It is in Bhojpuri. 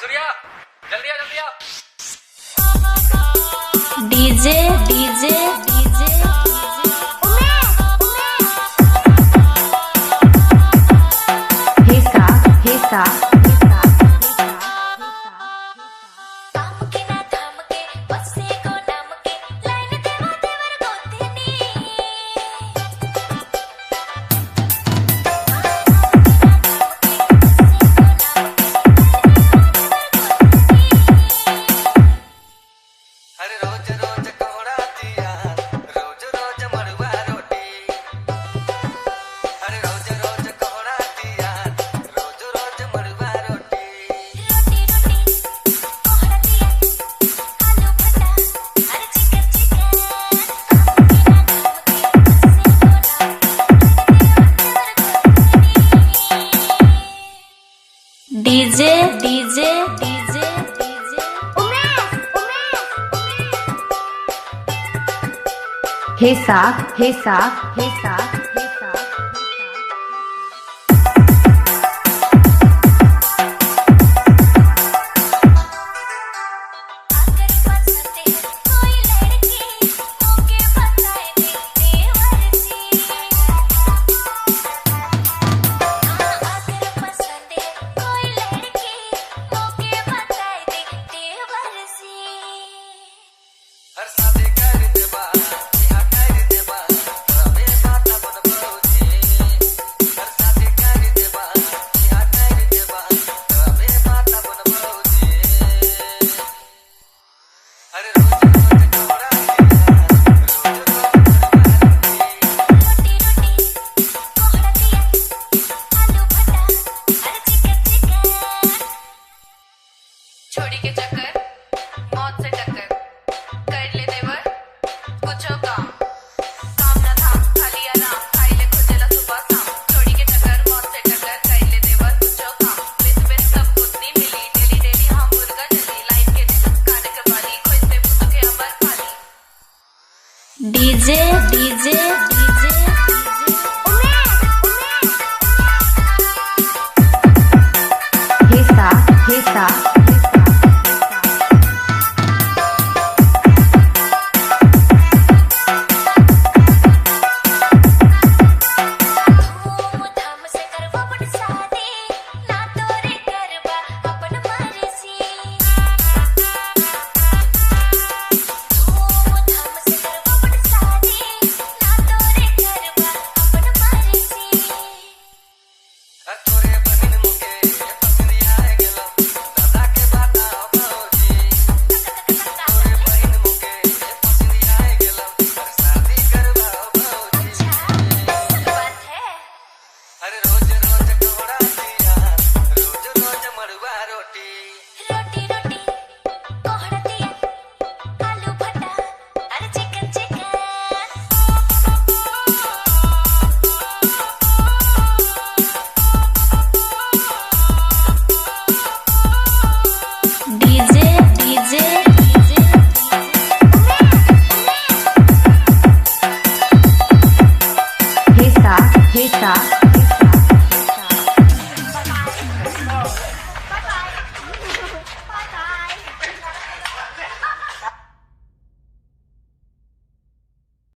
सूर्या जल्दी आ जल्दी आ। डीजे डीजे डीजे हेसा हेसा अरे रोज रोज कोहड़ा दिया रोज रोज मड़ुआ रोटी। अरे रोज रोज कोहड़ा दिया रोज रोज मड़ुआ रोटी। डीजे डीजे डीजे हेसा हेसा हेसा हेसा हर शादी कर देबा यहाँ कर देबा तबे बाता बन भौजी। हर शादी कर देबा यहाँ कर देबा तबे बाता बन भौजी। अरे रोज रोज कोहड़ा दिया रोज रोज छोड़ी के चक्कर मौत से टक्कर कर ले देवर कुछो काम काम ना धाम खाली आराम खाई ले खुजेला सुबह शाम। छोड़ी के चक्कर मौत से टक्कर कर ले देवर कुछो काम बिस बिस सब कुतनी मिली डेली डेली हम मुर्गा चली लाइफ के दिन खाने के बाली खोजते पुतो के अबर खाली। डीजे डीजे डीजे हेसा हेसा धूम से करवा बड़ शादी ना तोरे करवा अपन मर्जी। धूम से करवा बड़ शादी ना तोरे करवा अपन मर्जी। तोरे बहिन मुके पसरिया गेलो दादा के बाता भौजी। तोरे बहिन मुके पसरिया गेलो शादी करवा भौजी। बात है अरे रोज रोज कोहड़ा दिया रोज रोज मड़ुआ रोटी। रोटी रोटी कोहड़ा दिया आलू भटा अरे chicken chicken. DJ DJ DJ हेसा हेसा